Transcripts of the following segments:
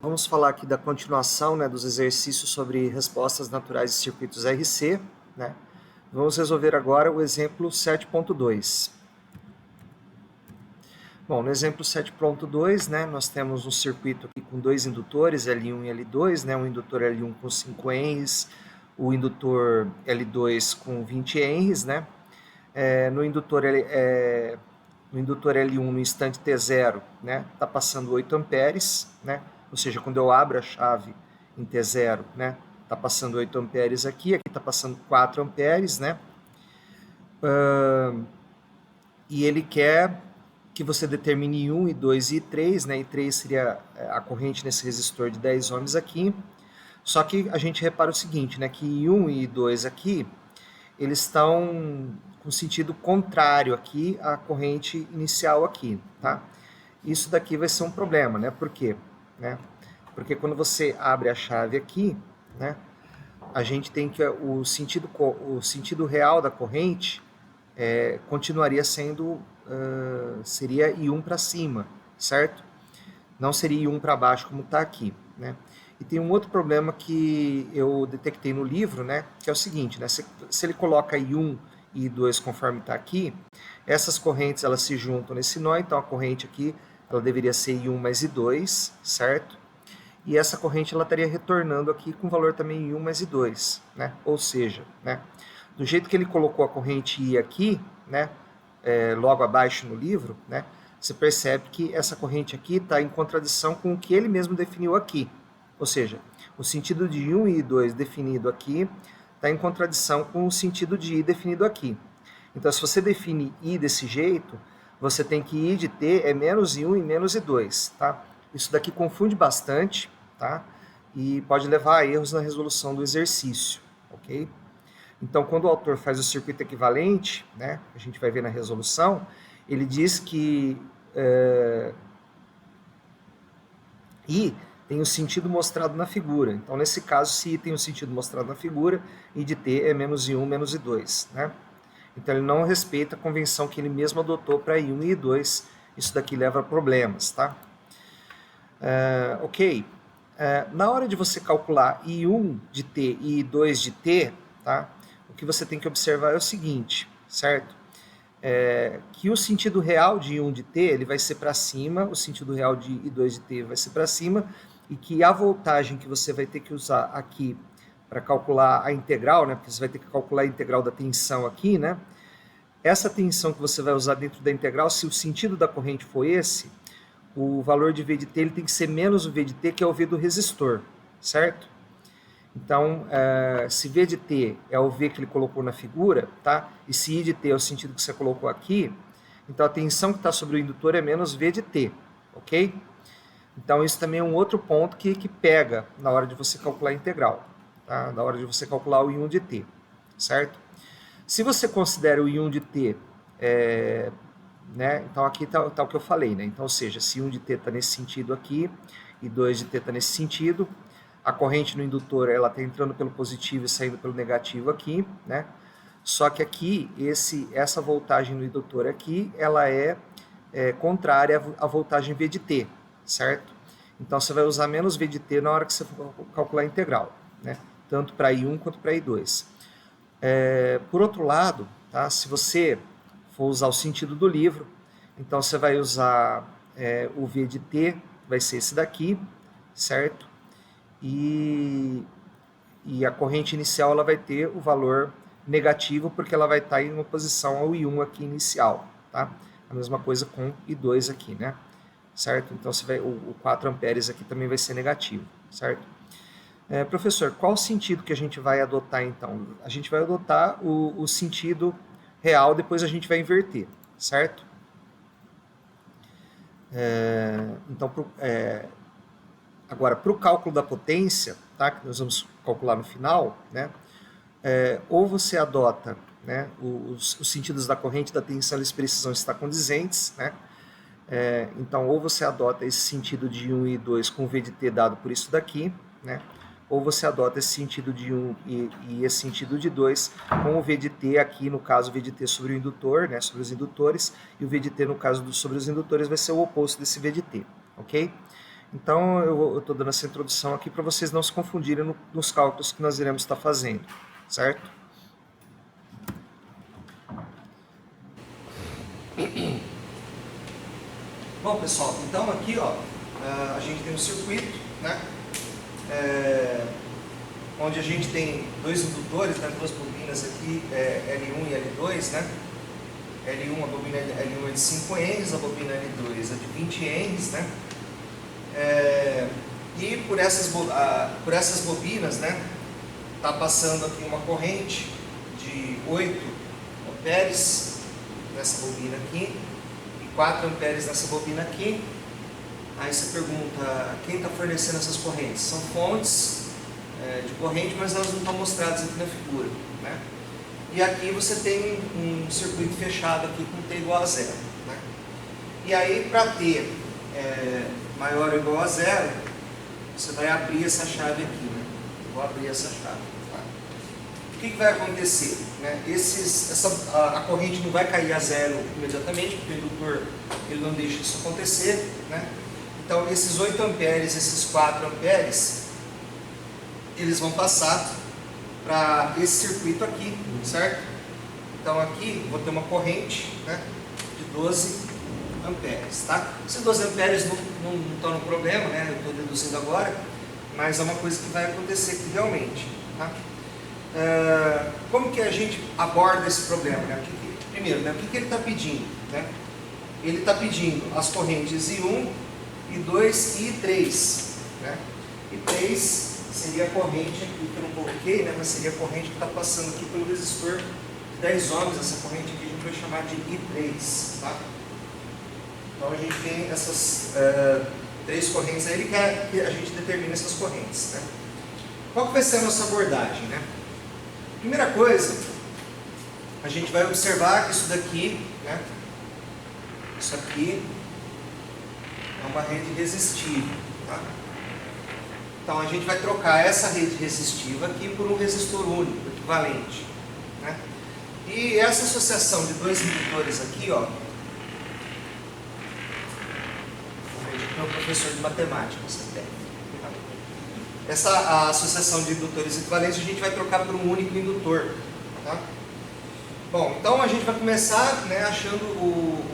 vamos falar aqui da continuação, né, dos exercícios sobre respostas naturais de circuitos RC, né? Vamos resolver agora o exemplo 7.2. Bom, no exemplo 7.2, né, nós temos um circuito aqui com dois indutores, L1 e L2, né, um indutor L1 com 5 henries, o indutor L2 com 20 henries, né? No indutor L1 no instante T0, né, está passando 8 amperes, né? Ou seja, quando eu abro a chave em T0, né, está passando 8 amperes aqui está passando 4 amperes, né? E ele quer que você determine I1, I2 e I3, né? I3 seria a corrente nesse resistor de 10 ohms aqui. Só que a gente repara o seguinte, né, que I1 e I2 aqui, eles estão com sentido contrário aqui à corrente inicial aqui, tá? Isso daqui vai ser um problema, né? Por quê? Né? Porque quando você abre a chave aqui, né, a gente tem que o sentido real da corrente continuaria sendo, seria I1 para cima, certo? Não seria I1 para baixo como está aqui, né? E tem um outro problema que eu detectei no livro, né, que é o seguinte, né, se ele coloca I1 e I2 conforme está aqui, essas correntes elas se juntam nesse nó, então a corrente aqui ela deveria ser I1 mais I2, certo? E essa corrente ela estaria retornando aqui com valor também I1 mais I2, né? Ou seja, né, do jeito que ele colocou a corrente I aqui, né, logo abaixo no livro, né, você percebe que essa corrente aqui está em contradição com o que ele mesmo definiu aqui. Ou seja, o sentido de I1 e I2 definido aqui está em contradição com o sentido de I definido aqui. Então, se você define I desse jeito, você tem que I de T é menos I1 e menos I2, tá? Isso daqui confunde bastante, tá? E pode levar a erros na resolução do exercício, ok? Então, quando o autor faz o circuito equivalente, né, a gente vai ver na resolução, ele diz que I tem o sentido mostrado na figura. Então, nesse caso, se I tem o sentido mostrado na figura, I de T é menos I1 menos I2, né? Então, ele não respeita a convenção que ele mesmo adotou para I1 e I2. Isso daqui leva a problemas, tá? Ok. Na hora de você calcular I1 de T e I2 de T, tá? O que você tem que observar é o seguinte, certo? Que o sentido real de I1 de T ele vai ser para cima, o sentido real de I2 de T vai ser para cima, e que a voltagem que você vai ter que usar aqui para calcular a integral, né, porque você vai ter que calcular a integral da tensão aqui, né, essa tensão que você vai usar dentro da integral, se o sentido da corrente for esse, o valor de V de T ele tem que ser menos o V de T, que é o V do resistor, certo? Então, se V de T é o V que ele colocou na figura, tá? E se I de T é o sentido que você colocou aqui, então a tensão que está sobre o indutor é menos V de T, ok? Então, isso também é um outro ponto que pega na hora de você calcular a integral, tá? Na hora de você calcular o I1 de T, certo? Se você considera o I1 de T, né? Então, aqui está o que eu falei, né? Então, ou seja, se I1 de T está nesse sentido aqui, e I2 de T está nesse sentido, a corrente no indutor ela está entrando pelo positivo e saindo pelo negativo aqui, né? Só que aqui, essa voltagem no indutor aqui, ela é contrária à voltagem V de T, certo? Então, você vai usar menos V de T na hora que você for calcular a integral, né? Tanto para I1 quanto para I2. Por outro lado, tá? Se você for usar o sentido do livro, então você vai usar o V de T, vai ser esse daqui, certo? E a corrente inicial ela vai ter o valor negativo, porque ela vai estar em oposição ao I1 aqui inicial, tá? A mesma coisa com I2 aqui, né? Certo? Então, o 4 amperes aqui também vai ser negativo, certo? Professor, qual o sentido que a gente vai adotar, então? A gente vai adotar o sentido real, depois a gente vai inverter, certo? Então, agora, para o cálculo da potência, tá, que nós vamos calcular no final, né, ou você adota, né, os sentidos da corrente e da tensão, eles precisam estar condizentes, né, então ou você adota esse sentido de 1 e 2 com V de T dado por isso daqui, né, ou você adota esse sentido de 1 e esse sentido de 2 com o V de T aqui, no caso, o V de T sobre o indutor, né, sobre os indutores, e o V de T, no caso, sobre os indutores, vai ser o oposto desse V de T, ok? Então, eu estou dando essa introdução aqui para vocês não se confundirem nos cálculos que nós iremos estar fazendo, certo? Bom, pessoal, então aqui, ó, a gente tem um circuito, né? Onde a gente tem dois indutores, né, duas bobinas aqui, L1 e L2, né? L1, a bobina L1 é de 5 Henries, a bobina L2 é de 20 Henries, né? E por essas bobinas, né, está passando aqui uma corrente de 8 amperes nessa bobina aqui e 4 amperes nessa bobina aqui. Aí você pergunta, quem está fornecendo essas correntes? São fontes de corrente, mas elas não estão mostradas aqui na figura, né? E aqui você tem um circuito fechado aqui com T igual a zero, né? E aí, para T maior ou igual a zero, você vai abrir essa chave aqui, né? Eu vou abrir essa chave. Tá? O que vai acontecer? Né? A corrente não vai cair a zero imediatamente, porque o indutor ele não deixa isso acontecer, né? Então, esses 8 amperes, esses 4 amperes, eles vão passar para esse circuito aqui, certo? Então, aqui vou ter uma corrente, né, de 12 amperes, tá? Esses 12 amperes não estão no problema, né? Eu estou deduzindo agora, mas é uma coisa que vai acontecer aqui realmente, tá? Como que a gente aborda esse problema, né? Primeiro, né, o que ele está pedindo, né? Ele está pedindo as correntes I1, I2 e I3, né? I3 seria a corrente aqui que eu não coloquei, né? Mas seria a corrente que está passando aqui pelo resistor de 10 ohms. Essa corrente aqui a gente vai chamar de I3, tá? Então a gente tem essas 3 correntes aí, ele quer que a gente determine essas correntes, né? Qual que vai ser a nossa abordagem, né? Primeira coisa, a gente vai observar que isso daqui, né? Isso aqui é uma rede resistiva, tá? Então a gente vai trocar essa rede resistiva aqui por um resistor único, equivalente, né? E essa associação de dois indutores aqui, ó, é o professor de matemática, você tem. Essa associação de indutores equivalentes a gente vai trocar por um único indutor, tá? Bom, então a gente vai começar, né, achando o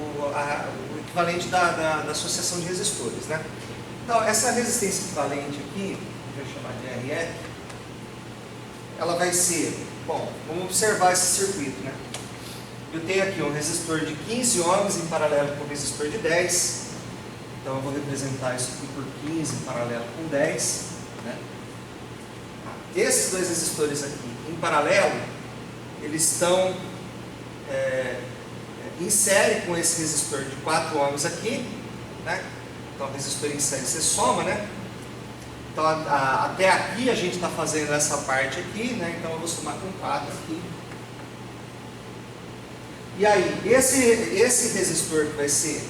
equivalente da associação de resistores, né? Então, essa resistência equivalente aqui, vou chamar de RF, ela vai ser, bom, vamos observar esse circuito, né? Eu tenho aqui um resistor de 15 ohms em paralelo com um resistor de 10, então eu vou representar isso aqui por 15 em paralelo com 10, né? Esses dois resistores aqui em paralelo, eles estão em série com esse resistor de 4 ohms aqui, né? Então, resistor em série você soma, né? Então, até aqui a gente está fazendo essa parte aqui, né? Então, eu vou somar com 4 aqui. E aí, esse resistor que vai ser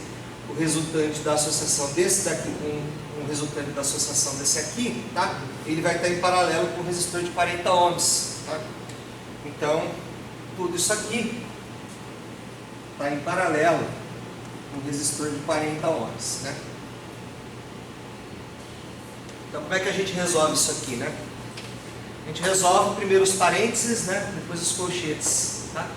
o resultante da associação desse daqui com o resultante da associação desse aqui, tá? Ele vai estar em paralelo com o resistor de 40 ohms, tá? Então, tudo isso aqui está em paralelo com o resistor de 40 ohms, né? Então, como é que a gente resolve isso aqui, né? A gente resolve primeiro os parênteses, né? Depois os colchetes, tá?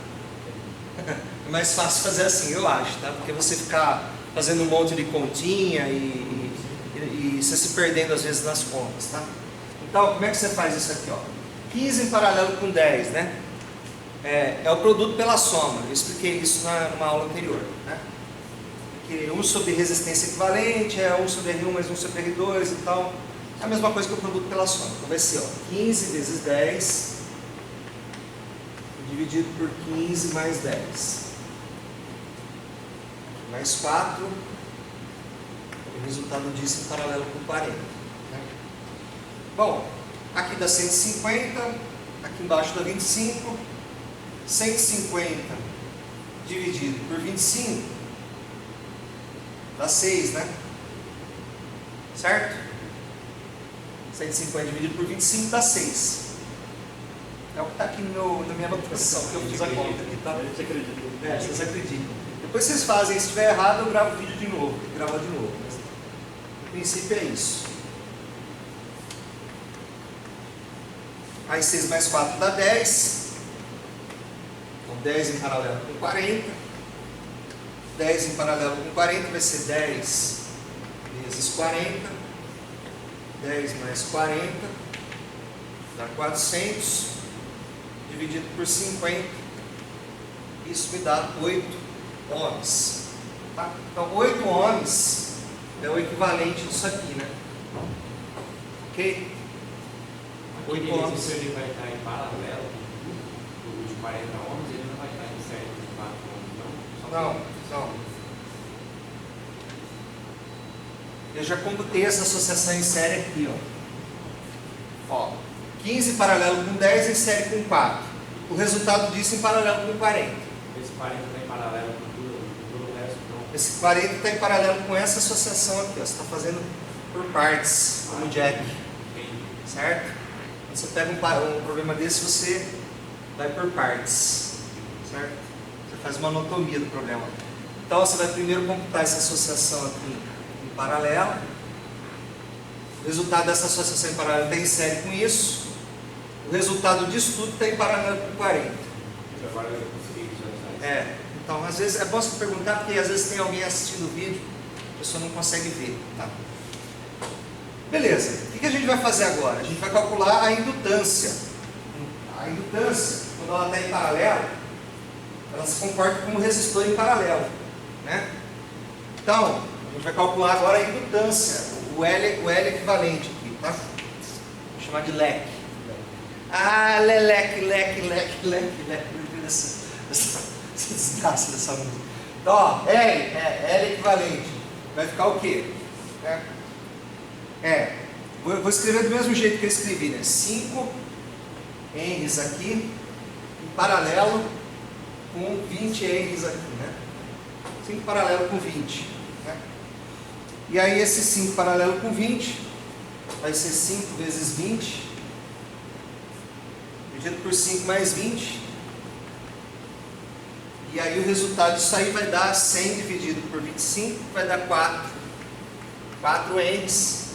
É mais fácil fazer assim, eu acho, tá? Porque você ficar fazendo um monte de continha e você se perdendo às vezes nas contas, tá? Então, como é que você faz isso aqui, ó? 15 em paralelo com 10, né? É o produto pela soma. Eu expliquei isso numa aula anterior, né? Que 1 sobre resistência equivalente é 1 sobre R1 mais 1 sobre R2 e tal. É a mesma coisa que o produto pela soma. Então vai ser, ó, 15 vezes 10 dividido por 15 mais 10. Mais 4. O resultado disso em paralelo com 40. Né? Bom, aqui dá 150, aqui embaixo dá 25. 150 dividido por 25 dá 6, né? Certo? 150 dividido por 25 dá 6. É o que está aqui na minha anotação, que eu fiz a conta aqui, tá? Você acredita? Vocês acreditam. Depois vocês fazem, se estiver errado eu gravo o vídeo de novo, tem que gravar de novo. Mas princípio é isso. Aí 6 mais 4 dá 10. Então 10 em paralelo com 40. 10 em paralelo com 40 vai ser 10 vezes 40. 10 mais 40 dá 400. Dividido por 50. Isso me dá 8 ohms. Tá? Então 8 ohms é o equivalente disso aqui, né? Ok? Aquele resistor ele vai estar em paralelo com o de 40 ohms, ele não vai estar em série com 4 ohms, não? Não. Eu já computei essa associação em série aqui, ó. 15 em paralelo com 10 em série com 4. O resultado disso em paralelo com 40. Esse 40 está em paralelo com todo o resto, então. Esse 40 está em paralelo com essa associação aqui, ó. Você está fazendo por partes, como jack. Certo? Quando você pega um problema desse, você vai por partes. Certo? Você faz uma anatomia do problema. Então você vai primeiro computar essa associação aqui em paralelo. O resultado dessa associação em paralelo está em série com isso. O resultado disso tudo está em paralelo com 40. Agora eu consegui visualizar isso. Então às vezes é bom você perguntar, porque às vezes tem alguém assistindo o vídeo, a pessoa não consegue ver. Tá? Beleza, o que a gente vai fazer agora? A gente vai calcular a indutância. A indutância, quando ela está em paralelo, ela se comporta como resistor em paralelo, né? Então, a gente vai calcular agora a indutância, o L equivalente aqui, tá? Vou chamar de leque. Ah, leque. Essa desgraça dessa música. Então, ó, L equivalente. Vai ficar o quê? Vou escrever do mesmo jeito que eu escrevi, né? 5 henries aqui, em paralelo com 20 henries aqui, né? 5 paralelo com 20, né? E aí esse 5 paralelo com 20 vai ser 5 vezes 20, dividido por 5 mais 20. E aí o resultado disso aí vai dar 100 dividido por 25, vai dar 4 henries.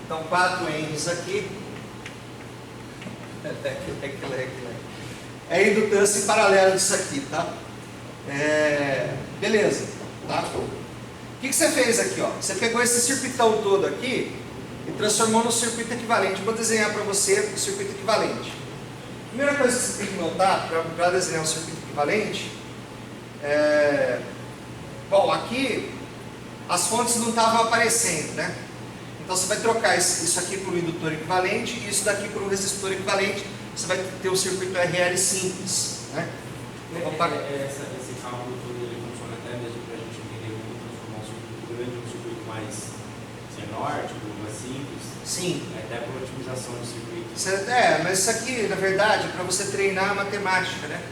Então 4 henries aqui. É a indutância em paralelo disso aqui, tá? Beleza, tá? O que você fez aqui, ó? Você pegou esse circuitão todo aqui e transformou no circuito equivalente. Eu vou desenhar para você o circuito equivalente. Primeira coisa que você tem que notar para desenhar um circuito equivalente bom, aqui as fontes não estavam aparecendo, né? Então você vai trocar isso aqui por um indutor equivalente e isso daqui por um resistor equivalente. Você vai ter um circuito RL simples, né? Esse cálculo todo ele funciona até mesmo para a gente entender como transformar um circuito grande em um circuito mais menor, tipo mais simples. Sim. Até por otimização do circuito. Mas isso aqui, na verdade, é para você treinar a matemática, né?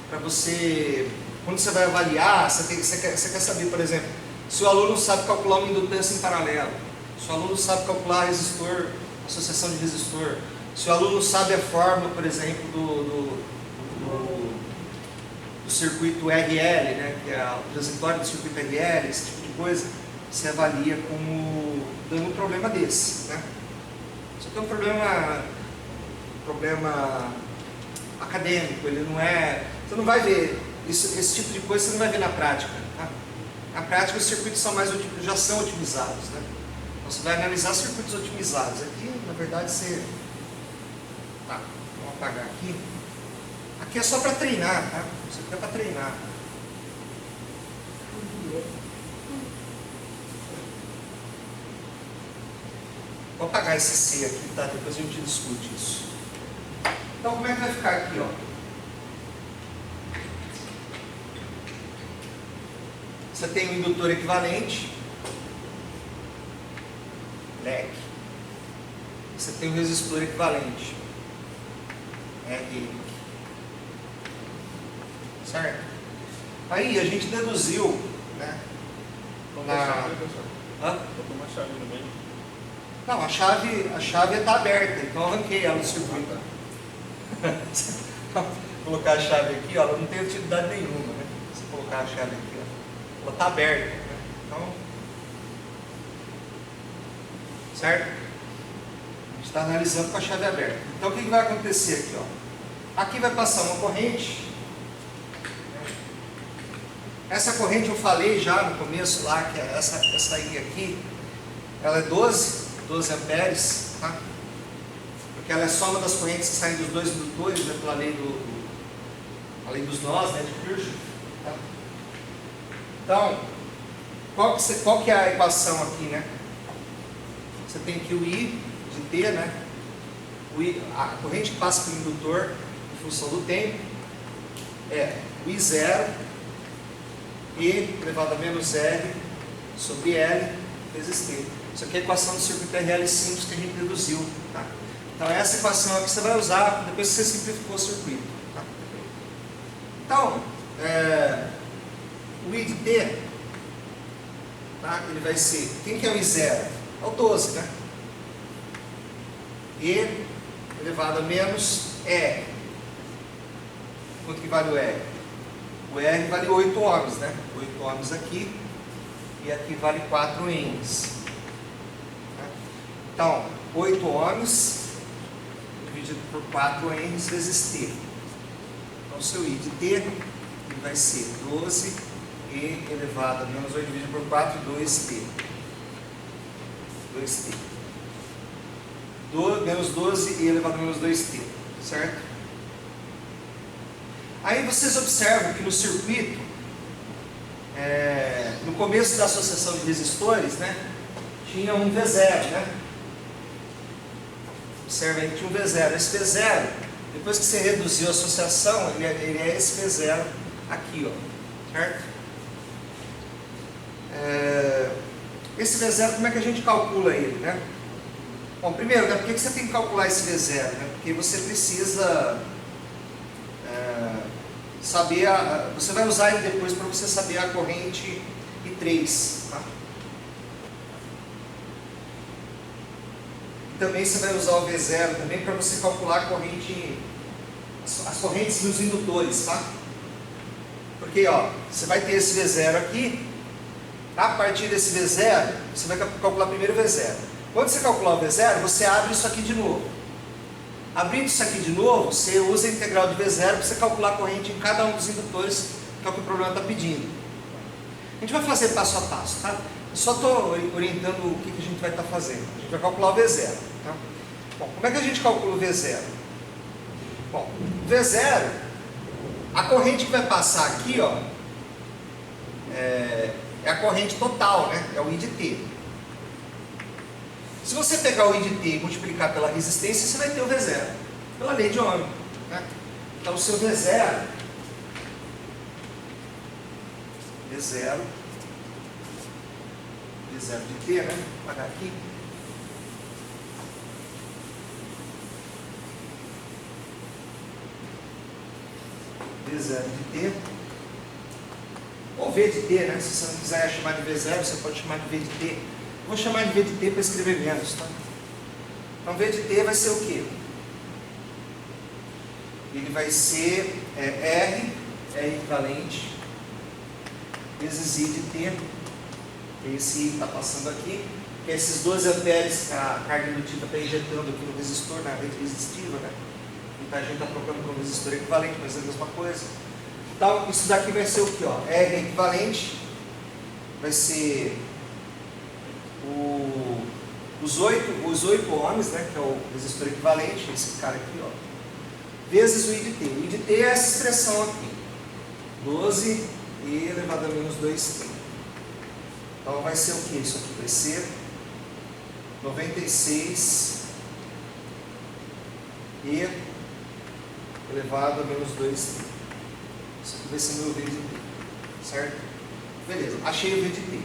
Para você, quando você vai avaliar, você quer saber, por exemplo, se o aluno sabe calcular uma indutância em paralelo, se o aluno sabe calcular resistor, associação de resistor, se o aluno sabe a fórmula, por exemplo, do circuito RL, né, que é o transitório do circuito RL, esse tipo de coisa, você avalia como dando um problema desse, né? Isso aqui é um problema acadêmico, ele não é... Você não vai ver, esse tipo de coisa você não vai ver na prática, tá? Na prática os circuitos já são otimizados, né? Então você vai analisar circuitos otimizados. Aqui, na verdade, você... Tá, vamos apagar aqui. Aqui é só para treinar, tá? Isso aqui é para treinar. Vou apagar esse C aqui, tá? Depois a gente discute isso. Então, como é que vai ficar aqui, ó? Você tem um indutor equivalente, leque. Você tem um resistor equivalente, R. Certo? Aí a gente deduziu, né? Botou uma chave no meio. Não, a chave está aberta, então eu arranquei ela do circuito. Colocar a chave aqui, ó, ela não tem utilidade nenhuma, né? Se colocar a chave aqui, ó, ela está aberta, né? Então, certo? A gente está analisando com a chave aberta. Então o que vai acontecer aqui? Ó? Aqui vai passar uma corrente. Essa corrente eu falei já no começo lá, que é essa aí aqui, ela é 12 amperes, tá? Porque ela é só uma das correntes que saem dos dois indutores, né, pela lei dos nós, né, de Kirchhoff. Tá? Então, qual que é a equação aqui, né? Você tem que o I de T, né? A corrente que passa pelo indutor em função do tempo é o I0 E elevado a menos R sobre L vezes T. Isso aqui é a equação do circuito RL simples que a gente deduziu. Tá? Então essa equação aqui você vai usar depois que você simplificou o circuito. Tá? Então, o I de T, tá? Ele vai ser, quem que é o I0? É o 12, né? E elevado a menos R. Quanto que vale o R? O R vale 8 ohms, né? 8 ohms aqui, e aqui vale 4 ohms. Tá? Então, 8 ohms dividido por 4 ohms vezes T. Então, o seu I de T ele vai ser 12 E elevado a menos 8 dividido por 4, 2T. 2T. Menos 12 E elevado a menos 2T. Certo? Aí vocês observam que no circuito, no começo da associação de resistores, né, tinha um V0, né? Observa aí que tinha um V0. Esse V0, depois que você reduziu a associação, ele é esse V0 aqui, ó, certo? Esse V0, como é que a gente calcula ele, né? Bom, primeiro, né, por que você tem que calcular esse V0? Né? Porque você precisa saber, você vai usar ele depois para você saber a corrente I3. Tá? E também você vai usar o V0 também para você calcular a corrente, as correntes nos indutores. Tá? Porque ó, você vai ter esse V0 aqui, a partir desse V0, você vai calcular primeiro o V0. Quando você calcular o V0, você abre isso aqui de novo. Abrindo isso aqui de novo, você usa a integral de V0 para você calcular a corrente em cada um dos indutores, que é o que o problema está pedindo. A gente vai fazer passo a passo, tá? Eu só estou orientando o que a gente vai estar fazendo. A gente vai calcular o V0. Tá? Bom, como é que a gente calcula o V0? Bom, o V0, a corrente que vai passar aqui, ó, é a corrente total, né? É o I de T. Se você pegar o I de T e multiplicar pela resistência, você vai ter o V0, pela lei de Ohm. Né? Então o seu V0 de T, né? Vou apagar aqui. V0 de T, ou V de T, né? Se você não quiser chamar de V0, você pode chamar de V de T. Vou chamar de V de T para escrever menos, tá? Então V de T vai ser o quê? Ele vai ser R equivalente vezes I de T, esse I está passando aqui, que é esses 12 amperes que a carga indutiva está injetando aqui no resistor, na rede resistiva, né? Então a gente está trocando para um resistor equivalente, mas é a mesma coisa. Então isso daqui vai ser o que? R equivalente vai ser os 8 ohms, né, que é o resistor equivalente, esse cara aqui, ó, vezes o I de T. O I de T é essa expressão aqui, 12 E elevado a menos 2T. Então vai ser o que? Isso aqui vai ser 96 E elevado a menos 2T. Isso aqui vai ser meu V de T, certo? Beleza, achei o V de T.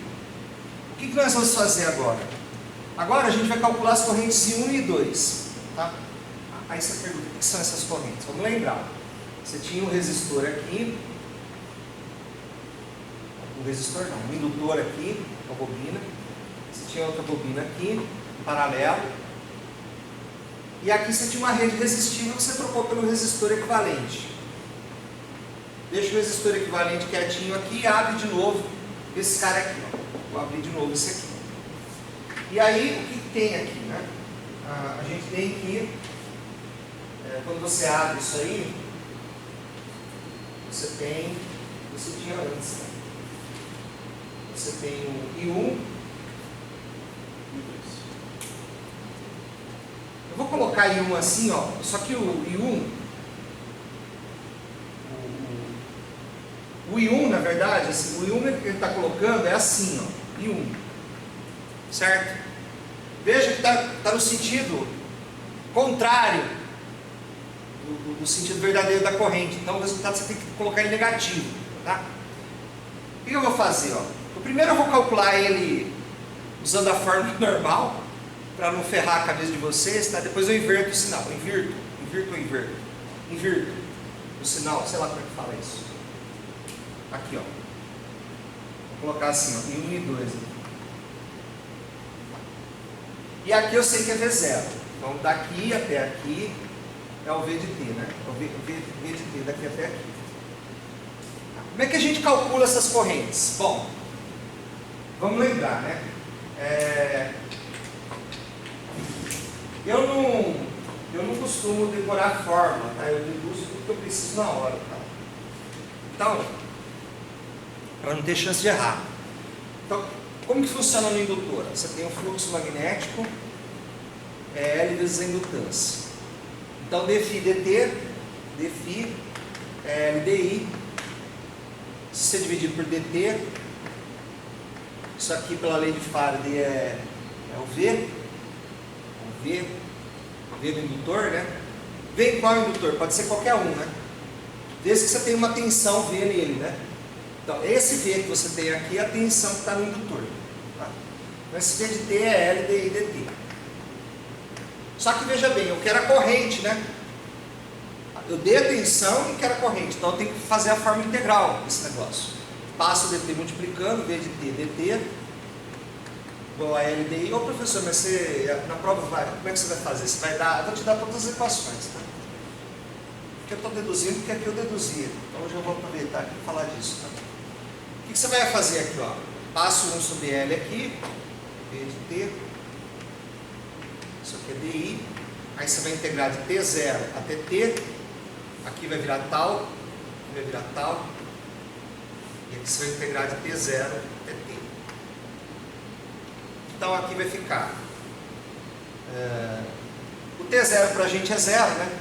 O que nós vamos fazer agora? Agora a gente vai calcular as correntes I1 e I2. Tá? Aí você pergunta, o que são essas correntes? Vamos lembrar. Você tinha um resistor aqui, um indutor aqui, uma bobina. Você tinha outra bobina aqui, paralelo. E aqui você tinha uma rede resistiva que você trocou pelo resistor equivalente. Deixa o resistor equivalente quietinho aqui e abre de novo esse cara aqui. Ó. Vou abrir de novo esse aqui. E aí, o tem aqui, né? A gente tem aqui, quando você abre isso aí, você tinha antes, né? Você tem o I1, eu vou colocar I1 assim, ó, só que o I1, o I1, na verdade, assim, o I1 que ele está colocando é assim, ó, I1, certo? Veja que está no sentido contrário do sentido verdadeiro da corrente. Então o resultado você tem que colocar ele negativo, tá? O que eu vou fazer? Ó? Primeiro eu vou calcular ele usando a fórmula normal, para não ferrar a cabeça de vocês, tá? Depois eu inverto o sinal, invirto o sinal, sei lá como é que fala isso. Aqui, ó. Vou colocar assim, ó, em 1 e 2. E aqui eu sei que é V0. Então daqui até aqui é o V de t, né? É o V de t daqui até aqui. Como é que a gente calcula essas correntes? Bom, vamos lembrar, né? Eu não costumo decorar a fórmula, tá? Eu deduzo tudo que eu preciso na hora, tá? Então, para não ter chance de errar. Então, como que funciona no indutor? Você tem um fluxo magnético, L vezes a indutância. Então, dφ dt, dφ LDI, se você dividir por dt, isso aqui pela lei de Faraday é o V do indutor, né? V em qual indutor? Pode ser qualquer um, né? Desde que você tenha uma tensão V nele, né? Então, esse V que você tem aqui é a tensão que está no indutor. Tá? Então, esse V de T é L, DI, DT. Só que veja bem, eu quero a corrente, né? Eu dei a tensão e quero a corrente. Então, eu tenho que fazer a forma integral desse negócio. Passo o DT multiplicando, V de T, DT, igual a LDI. Ô professor, mas você, na prova, como é que você vai fazer? Você vai dar, eu vou te dar todas as equações, tá? Porque eu estou deduzindo, porque aqui eu deduzia. Então hoje eu vou aproveitar aqui e falar disso, tá? O que você vai fazer aqui, ó? Passo 1 sobre L aqui, V de T, isso aqui é DI, aí você vai integrar de T0 até T, aqui vai virar tal, aqui vai virar tal, e aqui você vai integrar de T0 até T. Então aqui vai ficar, o T0 para a gente é 0, né?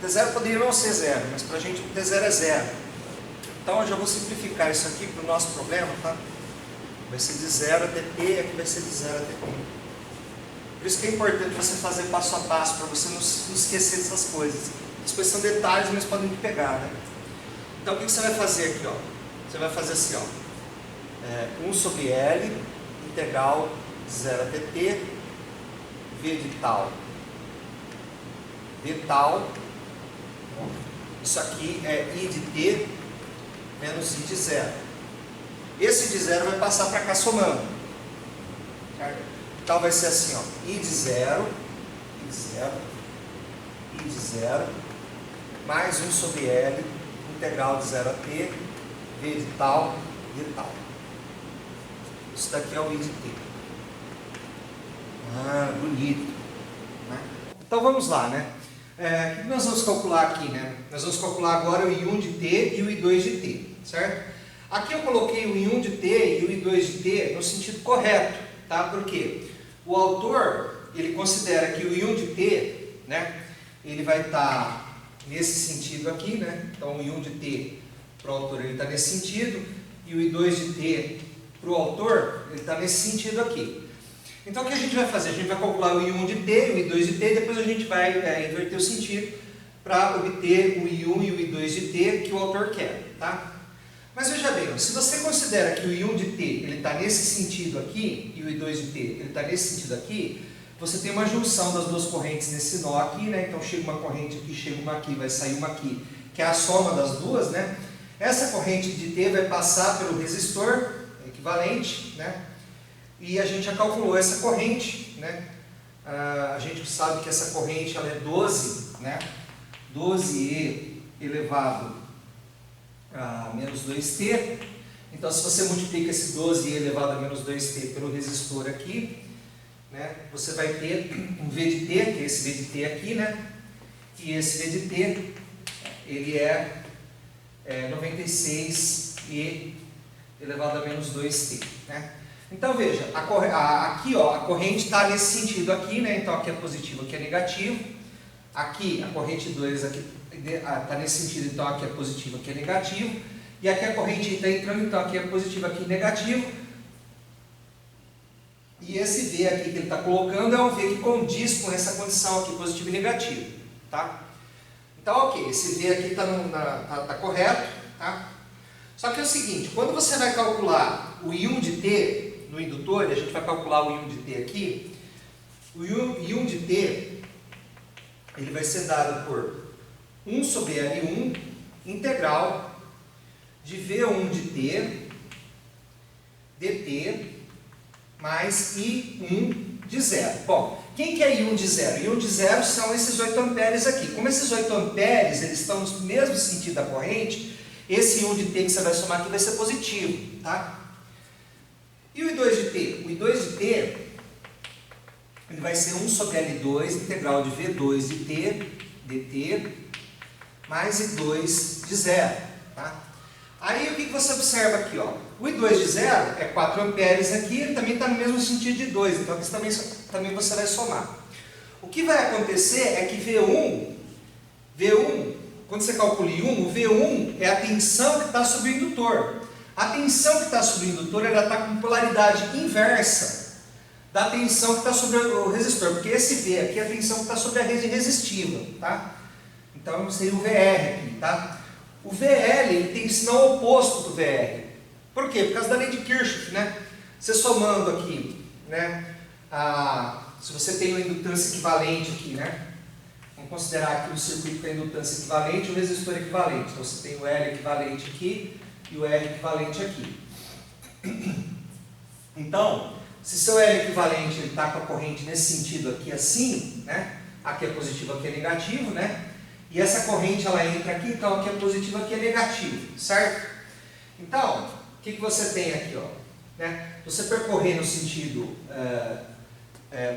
O T0 poderia não ser 0, mas para a gente o T0 é 0. Então eu já vou simplificar isso aqui para o nosso problema, tá? Vai ser de 0 até T, aqui vai ser de 0 até T. Por isso que é importante você fazer passo a passo, para você não esquecer dessas coisas. As coisas são detalhes, mas podem te pegar, né? Então o que você vai fazer aqui, ó? Você vai fazer assim, ó. 1 sobre L, integral de 0 até T, V de tal, V tal, isso aqui é I de T menos I de 0. Esse de 0 vai passar para cá somando. Certo? Então vai ser assim, ó, I de 0, I de 0, I de 0, mais 1 sobre L, integral de 0 a T, V de tal, de tal. Isso daqui é o I de T. Bonito. Né? Então vamos lá, né? O que nós vamos calcular aqui, né? Nós vamos calcular agora o I1 de T e o I2 de T, certo? Aqui eu coloquei o I1 de T e o I2 de T no sentido correto, tá? Por quê? O autor, ele considera que o I1 de T, né? Ele vai estar nesse sentido aqui, né? Então o I1 de T para o autor, ele está nesse sentido, e o I2 de T para o autor, ele está nesse sentido aqui. Então o que a gente vai fazer? A gente vai calcular o I1 de T, o I2 de T, e depois a gente vai inverter o sentido para obter o I1 e o I2 de T que o autor quer, tá? Mas veja bem, se você considera que o I1 de T ele está nesse sentido aqui, e o I2 de T ele está nesse sentido aqui, você tem uma junção das duas correntes nesse nó aqui, né? Então chega uma corrente aqui, chega uma aqui, vai sair uma aqui, que é a soma das duas, né? Essa corrente de T vai passar pelo resistor equivalente, né? E a gente já calculou essa corrente, né? A gente sabe que essa corrente ela é 12, né? 12e elevado a menos 2t. Então, se você multiplica esse 12e elevado a menos 2t pelo resistor aqui, né, você vai ter um V de t, que é esse V de t aqui, né, e esse V de t, ele é 96 e elevado a menos 2t, né? Então veja, aqui ó, a corrente está nesse sentido aqui, né? Então aqui é positivo, aqui é negativo. Aqui a corrente 2 está nesse sentido, então aqui é positivo, aqui é negativo. E aqui a corrente está entrando, então aqui é positivo, aqui é negativo. E esse V aqui que ele está colocando é um V que condiz com essa condição aqui, positivo e negativo, tá? Então ok, esse V aqui está correto, tá? Só que é o seguinte, quando você vai calcular o I1 de t no indutor, e a gente vai calcular o I1 de t aqui, o I1 de t, ele vai ser dado por 1 sobre L1 integral de V1 de t dt mais I1 de 0. Bom, quem que é I1 de 0? I1 de 0 são esses 8 amperes aqui. Como esses 8 amperes eles estão no mesmo sentido da corrente, esse I1 de t que você vai somar aqui vai ser positivo, tá? E o I2 de t? O I2 de t ele vai ser 1 sobre L2 integral de V2 de t dt mais I2 de 0, tá? Aí o que você observa aqui, ó? O I2 de 0 é 4 amperes aqui, ele também está no mesmo sentido de 2, então aqui também você vai somar. O que vai acontecer é que V1, quando você calcula I1, o V1 é a tensão que está sobre o indutor. A tensão que está sobre o indutor ela está com polaridade inversa da tensão que está sobre o resistor, porque esse V aqui é a tensão que está sobre a rede resistiva, tá? Então seria o VR aqui, tá? O VL ele tem sinal oposto do VR. Por quê? Por causa da lei de Kirchhoff, né? Você somando aqui, né? Se você tem uma indutância equivalente aqui, né? Vamos considerar aqui o circuito com a indutância equivalente e o resistor equivalente. Então você tem o L equivalente aqui e o R equivalente aqui. Então, se seu L equivalente está com a corrente nesse sentido aqui assim, né? Aqui é positivo, aqui é negativo, né? E essa corrente ela entra aqui, então aqui é positivo, aqui é negativo, certo? Então, o que você tem aqui, ó? Né? Se você percorrer no sentido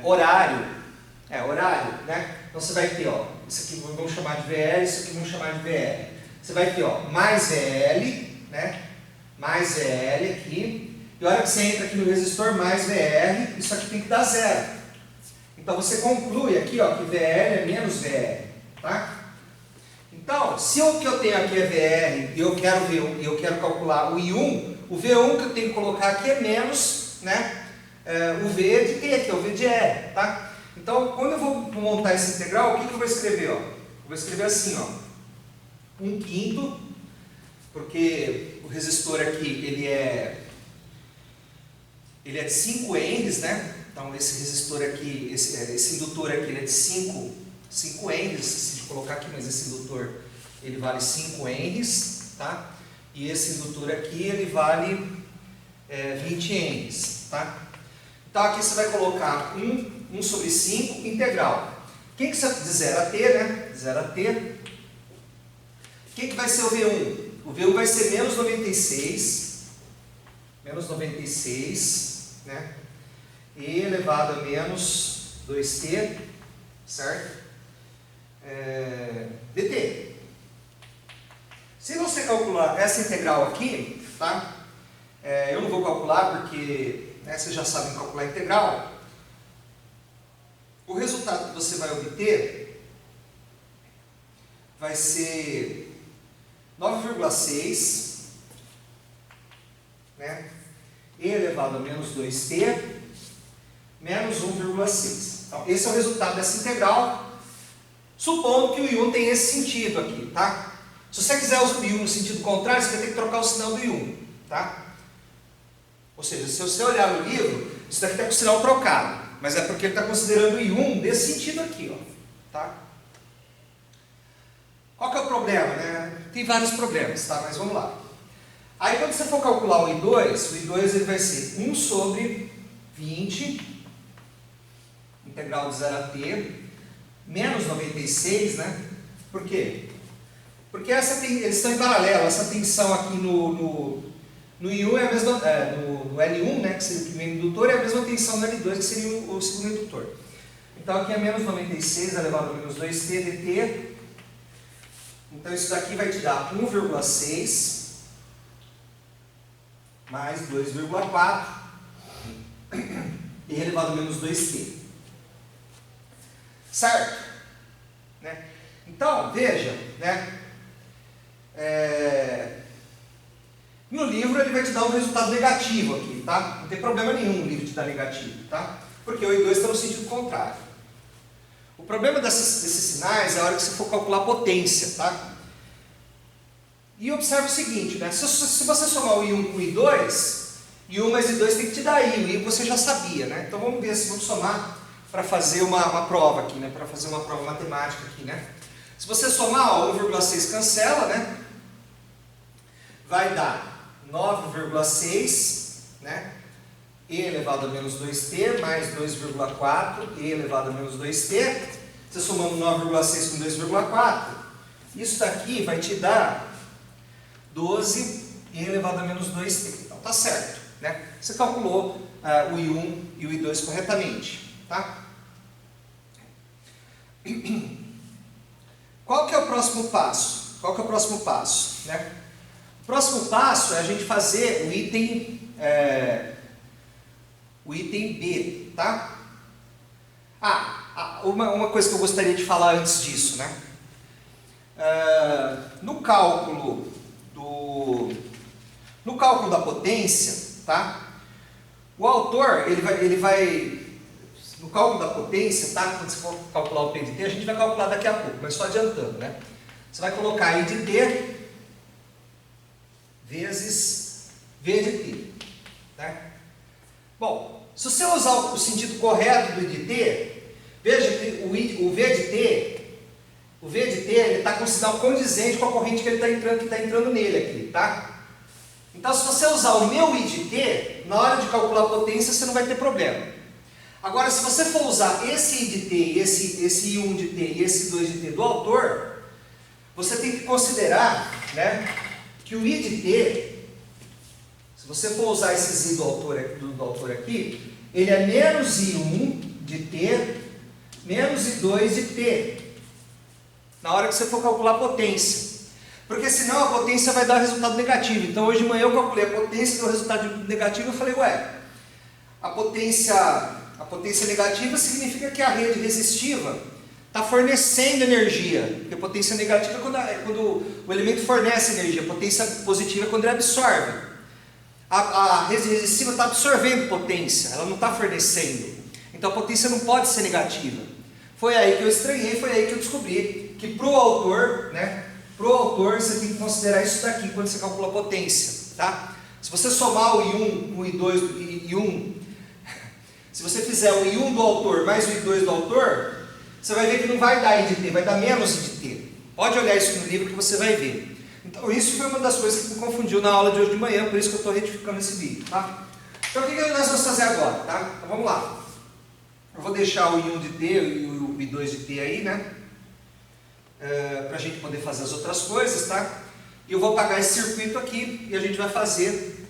horário, né? Então você vai ter, ó, isso aqui vamos chamar de VL, isso aqui vamos chamar de VR. Você vai ter, ó, mais VL, né? Mais VL aqui. E a hora que você entra aqui no resistor, mais VR, isso aqui tem que dar zero. Então você conclui aqui, ó, que VL é menos VR, tá? Então, se o que eu tenho aqui é VR e eu quero calcular o I1, o V1 que eu tenho que colocar aqui é menos, né, o V de T, que é o V de R, tá? Então, quando eu vou montar essa integral, o que eu vou escrever? Ó? Eu vou escrever assim, ó, 1/5, porque o resistor aqui ele é de 5 henries, né? Então esse resistor aqui, esse indutor aqui ele é de 5 henries, esqueci de colocar aqui, mas esse indutor ele vale 5 henries, tá? E esse indutor aqui ele vale 20 henries, tá? Então aqui você vai colocar 1 sobre 5 integral. Quem que você de 0 a t, né? 0 a t. Quem que vai ser o V1? O V1 vai ser menos 96, né? E elevado a menos 2t, certo? dt. Se você calcular essa integral aqui, tá? Eu não vou calcular porque vocês já sabem calcular a integral. O resultado que você vai obter vai ser 9,6, né? E elevado a menos 2t menos 1,6. Então, esse é o resultado dessa integral, supondo que o I1 tem esse sentido aqui, tá? Se você quiser o I1 no sentido contrário, você vai ter que trocar o sinal do I1, tá? Ou seja, se você olhar no livro, isso daqui está com o sinal trocado, mas é porque ele está considerando o I1 desse sentido aqui, ó, tá? Qual que é o problema, né? Tem vários problemas, tá? Mas vamos lá. Aí quando você for calcular o I2 ele vai ser 1 sobre 20, integral de 0 a t, menos 96, né? Por quê? Porque eles estão em paralelo, essa tensão aqui no No I1 é a mesma, no L1, né, que seria o primeiro indutor, é a mesma tensão no L2, que seria o segundo indutor. Então aqui é menos 96 elevado a menos 2t dt. Então isso daqui vai te dar 1,6 mais 2,4 e elevado a menos 2t. Certo? Né? Então, veja, né? No livro ele vai te dar um resultado negativo aqui, tá? Não tem problema nenhum o livro te dar negativo, tá? Porque o I2 está no sentido contrário. O problema desses sinais é a hora que você for calcular a potência, tá? E observe o seguinte, né? Se você somar o I1 com o I2, I1 mais I2 tem que te dar I, o I você já sabia, né? Então vamos ver se vamos somar para fazer uma prova aqui, né? Para fazer uma prova matemática aqui, né? Se você somar, ó, 1,6 cancela, né? Vai dar 9,6, né? E elevado a menos 2t mais 2,4 e elevado a menos 2t. Você somando 9,6 com 2,4, isso daqui vai te dar 12 e elevado a menos 2t. Então tá certo, né? Você calculou o I1 e o I2 corretamente, tá? Qual que é o próximo passo? Qual que é o próximo passo, né? O próximo passo é a gente fazer o item B, tá? Uma coisa que eu gostaria de falar antes disso, né? No cálculo da potência, tá? O autor, ele vai no cálculo da potência, tá? Quando você for calcular o P de T, a gente vai calcular daqui a pouco, mas só adiantando, né? Você vai colocar I de T vezes V de T, né? Bom, se você usar o sentido correto do I de T, veja que o V de T ele está com sinal condizente com a corrente que está entrando nele aqui, tá? Então, se você usar o meu I de T, na hora de calcular a potência, você não vai ter problema. Agora, se você for usar esse I de T, esse I1 de T e esse 2 de T do autor, você tem que considerar, né, que o I de T, se você for usar esses I do autor aqui, ele é menos I1 de T menos I2 de T, na hora que você for calcular a potência. Porque senão a potência vai dar resultado negativo. Então hoje de manhã eu calculei a potência, deu resultado negativo, eu falei, ué, a potência negativa significa que a rede resistiva está fornecendo energia. Porque a potência negativa é quando o elemento fornece energia, a potência positiva é quando ele absorve. A rede resistiva está absorvendo potência, ela não está fornecendo. Então a potência não pode ser negativa. Foi aí que eu estranhei, foi aí que eu descobri que para o autor, né, você tem que considerar isso daqui quando você calcula a potência, tá? Se você somar o I1 com o I2 do I1, se você fizer o I1 do autor mais o I2 do autor, você vai ver que não vai dar I de T, vai dar menos I de T. Pode olhar isso no livro que você vai ver. Então isso foi uma das coisas que me confundiu na aula de hoje de manhã, por isso que eu estou retificando esse vídeo, tá? Então o que nós vamos fazer agora, tá? Então vamos lá. Eu vou deixar o I1 de T e o I2 de T aí, né? Para a gente poder fazer as outras coisas, tá? E eu vou apagar esse circuito aqui e a gente vai fazer...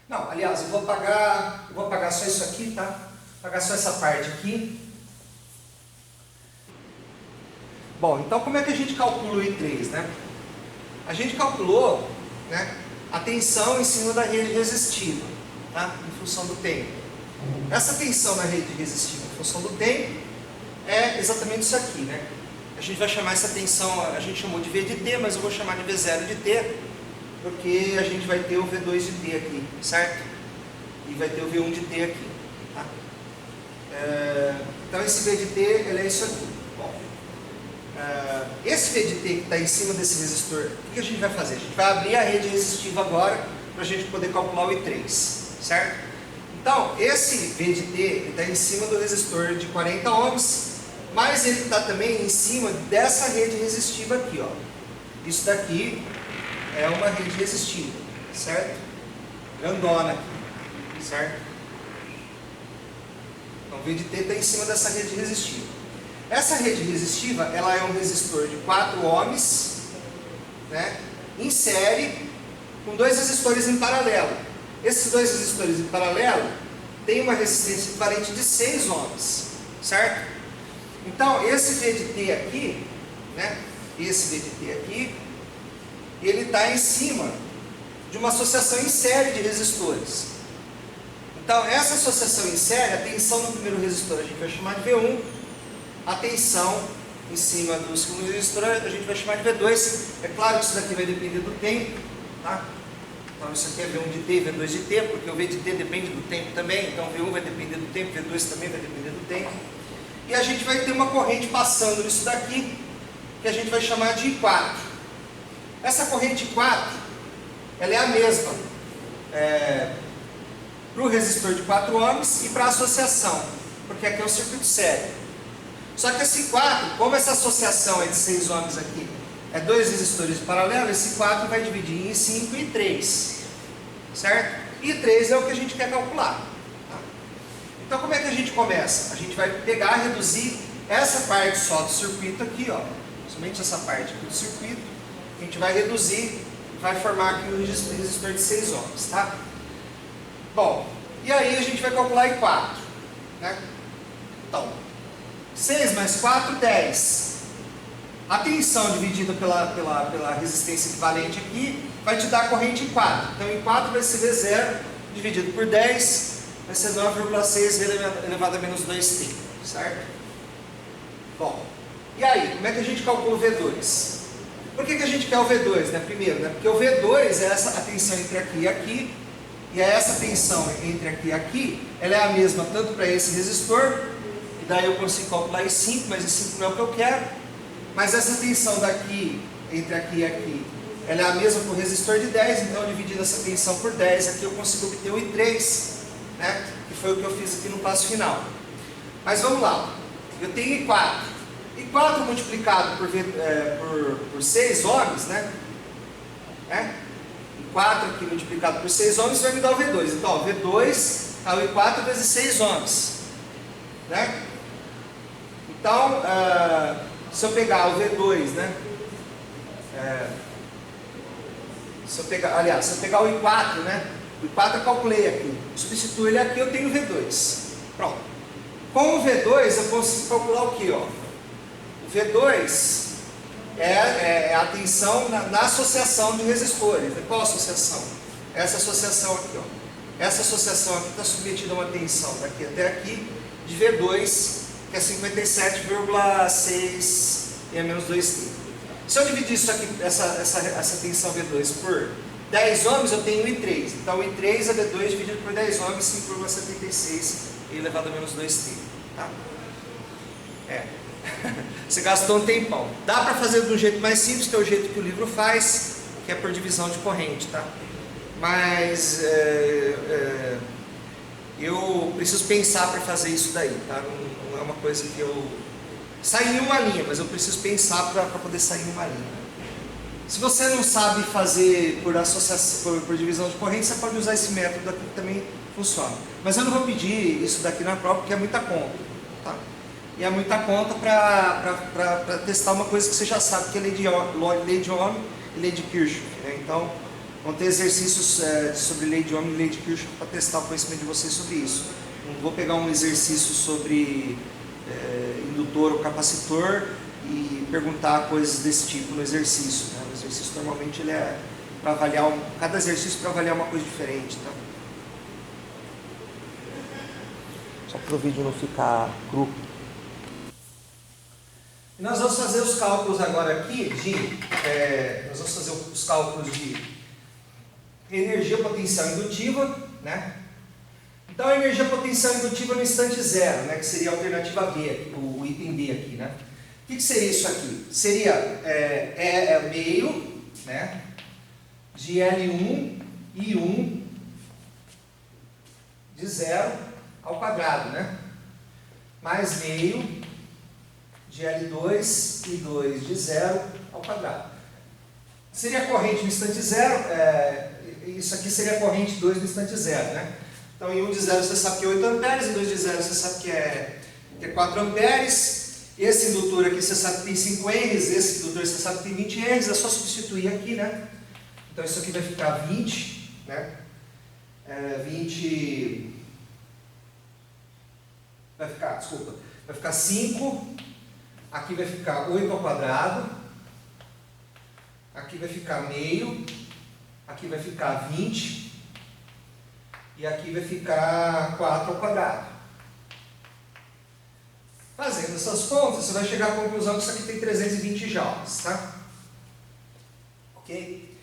Não, aliás, eu vou apagar só isso aqui, tá? Apagar só essa parte aqui. Bom, então como é que a gente calcula o I3, né? A gente calculou, né, a tensão em cima da rede resistiva, tá? Em função do tempo. Essa tensão na rede resistiva em função do tempo é exatamente isso aqui, né? A gente vai chamar essa tensão, a gente chamou de V de T, mas eu vou chamar de V0 de T, porque a gente vai ter o V2 de T aqui, certo? E vai ter o V1 de T aqui, tá? Então esse V de T, ele é isso aqui. Bom, esse V de T que está em cima desse resistor, o que a gente vai fazer? A gente vai abrir a rede resistiva agora, para a gente poder calcular o I3, certo? Então, esse V de T está em cima do resistor de 40 ohms, mas ele está também em cima dessa rede resistiva aqui, ó. Isso daqui é uma rede resistiva, certo? Grandona aqui, certo? Então, o V de T está em cima dessa rede resistiva. Essa rede resistiva, ela é um resistor de 4 ohms, né, em série, com dois resistores em paralelo. Esses dois resistores em paralelo têm uma resistência equivalente de 6 ohms, certo? Então, esse V de T aqui, né, esse V de T aqui, ele está em cima de uma associação em série de resistores. Então, essa associação em série, a tensão no primeiro resistor a gente vai chamar de V1, a tensão em cima do segundo resistor a gente vai chamar de V2. É claro que isso daqui vai depender do tempo, tá? Então, isso aqui é V1 de T e V2 de T, porque o V de T depende do tempo também, então V1 vai depender do tempo, V2 também vai depender do tempo. E a gente vai ter uma corrente passando nisso daqui, que a gente vai chamar de I4. Essa corrente I4, ela é a mesma para o resistor de 4 ohms e para a associação, porque aqui é um circuito sério. Só que esse I4, como essa associação é de 6 ohms aqui, é dois resistores paralelos, esse I4 vai dividir em 5 e 3, certo? E 3 é o que a gente quer calcular. Tá? Então como é que a gente começa? A gente vai pegar, reduzir essa parte só do circuito aqui, ó, somente essa parte aqui do circuito, a gente vai reduzir, vai formar aqui um resistor de 6 ohms, tá? Bom, e aí a gente vai calcular I4, né? Então, 6 mais 4, 10. A tensão dividida pela resistência equivalente aqui vai te dar a corrente I4. Então, I4 vai ser V0 dividido por 10, vai ser 9,6 elevado a menos 2t, certo? Bom, e aí, como é que a gente calcula o V2? Por que a gente quer o V2, né? Primeiro, né? Porque o V2 é essa a tensão entre aqui e aqui, e essa tensão entre aqui e aqui, ela é a mesma tanto para esse resistor, e daí eu consigo calcular I5, mas I5 não é o que eu quero. Mas essa tensão daqui, entre aqui e aqui, ela é a mesma para o resistor de 10, então dividindo essa tensão por 10, aqui eu consigo obter o I3, né? Que foi o que eu fiz aqui no passo final. Mas vamos lá, eu tenho I4. I4 multiplicado por 6 ohms, né? I4 aqui multiplicado por 6 ohms vai me dar o V2. Então, ó, V2 é o I4 vezes 6 ohms, né? Então, se eu pegar o V2, né? Se eu pegar o I4, né? O I4 eu calculei aqui. Substituo ele aqui, eu tenho o V2. Pronto. Com o V2 eu consigo calcular o que, ó? O V2 é a tensão na associação de resistores. Qual associação? Essa associação aqui, ó. Essa associação aqui está submetida a uma tensão daqui até aqui de V2, que é 57,6 e a menos 2t. Se eu dividir isso aqui, essa tensão V2 por 10 ohms, eu tenho I3. Então, I3 é V2 dividido por 10 ohms, 5,76 e elevado a menos 2t. Tá? Você gastou um tempão. Dá para fazer de um jeito mais simples, que é o jeito que o livro faz, que é por divisão de corrente, tá? Mas eu preciso pensar para fazer isso daí, tá? Não é uma coisa que eu... Sai em uma linha, mas eu preciso pensar para poder sair em uma linha. Se você não sabe fazer por associação, por divisão de corrente, você pode usar esse método aqui que também funciona. Mas eu não vou pedir isso daqui na prova, porque é muita conta, tá? E é muita conta para testar uma coisa que você já sabe, que é lei de Ohm e lei de Kirchhoff, né? Então, vão ter exercícios sobre lei de Ohm e lei de Kirchhoff para testar o conhecimento de vocês sobre isso. Não vou pegar um exercício sobre indutor ou capacitor e perguntar coisas desse tipo no exercício, né? O exercício normalmente ele é para avaliar, cada exercício para avaliar uma coisa diferente, tá? Só para o vídeo não ficar cru. E nós vamos fazer os cálculos agora aqui nós vamos fazer os cálculos de energia potencial indutiva, né? Então, a energia potencial indutiva no instante zero, né? Que seria a alternativa B, o item B aqui, né? O que seria isso aqui? Seria meio, né? De L1 I1 de 0 ao quadrado, né? Mais meio de L2 I2 de 0 ao quadrado. Seria a corrente no instante zero, isso aqui seria a corrente 2 no instante zero, né? Então, em 1 de 0 você sabe que é 8 amperes, em 2 de 0 você sabe que é 4 amperes. Esse indutor aqui você sabe que tem 5 Henries, esse indutor você sabe que tem 20 Henries, é só substituir aqui, né? Então isso aqui vai ficar 20, né? 20... Vai ficar 5, aqui vai ficar 8 ao quadrado, aqui vai ficar meio, aqui vai ficar 20, e aqui vai ficar 4 ao quadrado. Fazendo essas contas, você vai chegar à conclusão que isso aqui tem 320 joules, tá? Ok?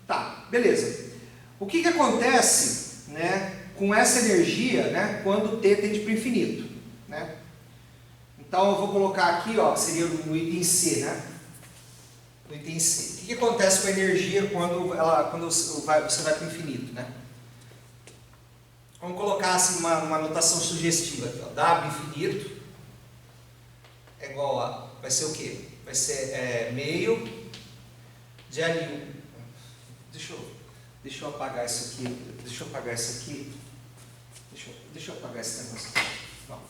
Tá, beleza. O que acontece, né, com essa energia, né, quando T tende para o infinito, né? Então eu vou colocar aqui, ó, seria no item C, né? No item C. O que acontece com a energia quando você vai para o infinito, né? Vamos colocar assim uma notação sugestiva aqui, ó. W infinito é igual a, vai ser o quê? Vai ser meio de L1. Deixa eu apagar isso aqui. Deixa eu apagar esse negócio aqui. Não.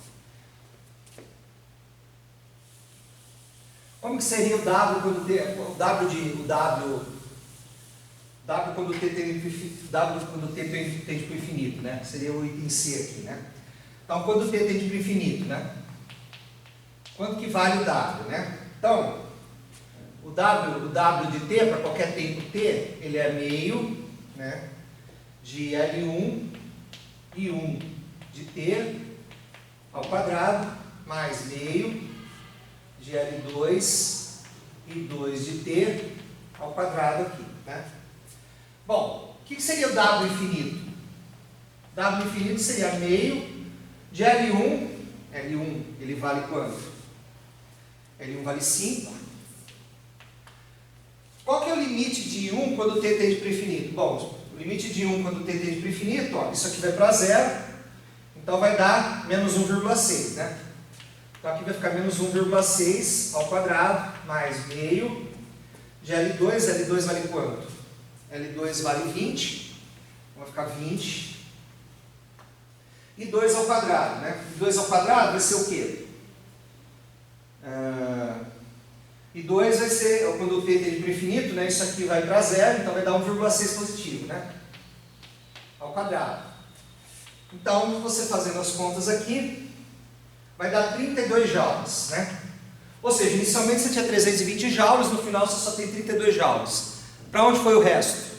Como que seria o W quando T tende para o infinito, né? Seria o item C aqui, né? Então, quando T tende para o infinito, né? Quanto que vale o W, né? Então, o W de T, para qualquer tempo T, ele é meio, né, de L1 e 1 de T ao quadrado, mais meio de L2 e 2 de T ao quadrado aqui, né? Bom, o que seria o W infinito? W infinito seria meio de L1, ele vale quanto? L1 vale 5. Qual que é o limite de 1 quando T tende para o infinito? Bom, o limite de 1 quando T tende para o infinito, ó, isso aqui vai para zero, então vai dar menos 1,6, né? Então aqui vai ficar menos 1,6 ao quadrado, mais meio de L2 vale quanto? L2 vale 20, vai ficar 20, e 2 ao quadrado, né? 2 ao quadrado vai ser o quê? E 2 vai ser, quando o T tende para o infinito, né, isso aqui vai para zero, então vai dar 1,6 positivo, né? Ao quadrado. Então, você fazendo as contas aqui, vai dar 32 joules, né? Ou seja, inicialmente você tinha 320 joules, no final você só tem 32 joules. Para onde foi o resto?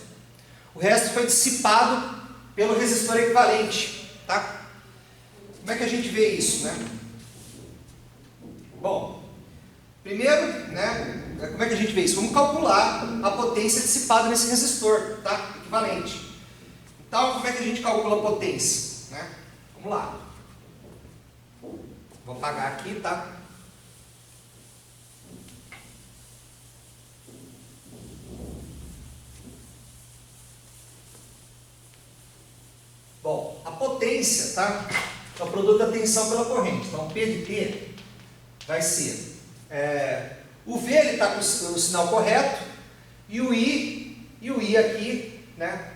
O resto foi dissipado pelo resistor equivalente, tá? Como é que a gente vê isso, né? Bom, primeiro, né, como é que a gente vê isso? Vamos calcular a potência dissipada nesse resistor, tá? Equivalente. Então, como é que a gente calcula a potência, né? Vamos lá. Vou apagar aqui, tá? Bom, a potência, tá? É o produto da tensão pela corrente. Então, P de T vai ser... o V ele está com o sinal correto, e o I aqui, né?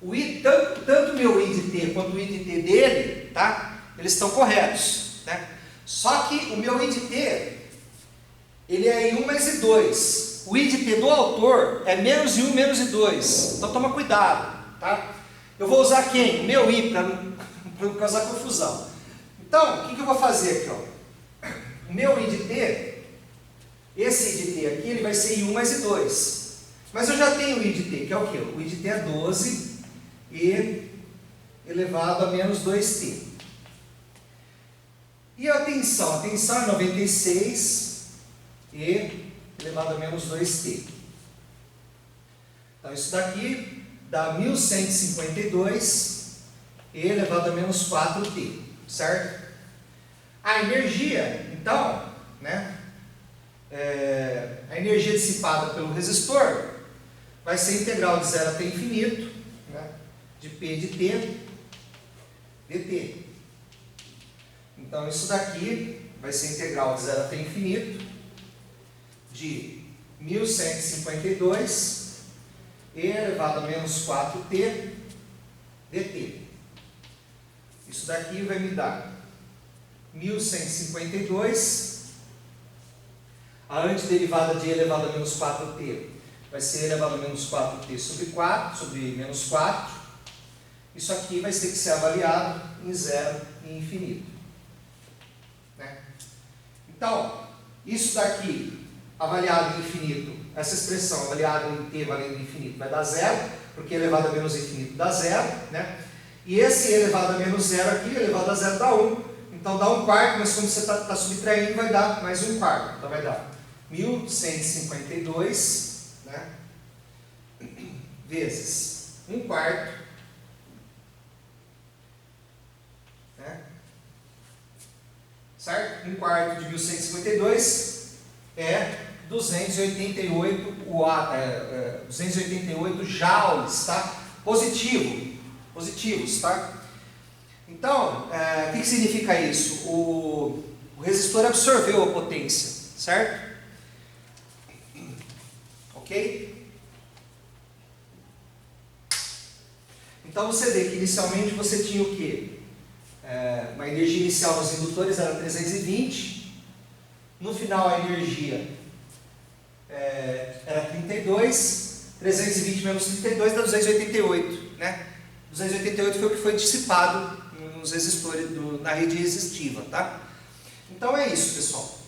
O I, tanto o meu I de T quanto o I de T dele, tá? Eles estão corretos, né? Só que o meu I de T, ele é I1 mais I2. O I de T do autor é menos I1 menos I2. Então toma cuidado, tá? Eu vou usar quem? O meu I, para não causar confusão. Então, o que eu vou fazer aqui, ó? O meu I de T, esse I de T aqui, ele vai ser I1 mais I2. Mas eu já tenho o I de T, que é o quê? O I de T é 12 E elevado a menos 2T. E a tensão? A tensão é 96 E elevado a menos 2T. Então isso daqui dá 1152 E elevado a menos 4T, certo? A energia, então, né? A energia dissipada pelo resistor vai ser integral de 0 até infinito, né, de P de T dt. Então isso daqui vai ser integral de 0 até infinito de 1152 E elevado a menos 4T dt. Isso daqui vai me dar 1152, a antiderivada de E elevado a menos 4T vai ser elevado a menos 4t sobre 4, sobre menos 4. Isso aqui vai ter que ser avaliado em zero e infinito. Né? Então, isso daqui, avaliado em infinito, essa expressão avaliada em t valendo infinito vai dar zero, porque elevado a menos infinito dá zero, né? E esse elevado a menos zero aqui, elevado a zero dá 1. Então dá 1/4, mas quando você está subtraindo vai dar mais 1/4. Então vai dar 1152, né? Vezes 1/4, né? Certo? 1/4 de 1152 é 288 joules, tá? Positivos, tá? Então, o que significa isso? O resistor absorveu a potência, certo? Ok? Então você vê que inicialmente você tinha o quê? Uma energia inicial nos indutores era 320, no final a energia era 32, 320 menos 32 dá 288, né? 288 foi o que foi dissipado nos resistores na rede resistiva, tá? Então é isso, pessoal.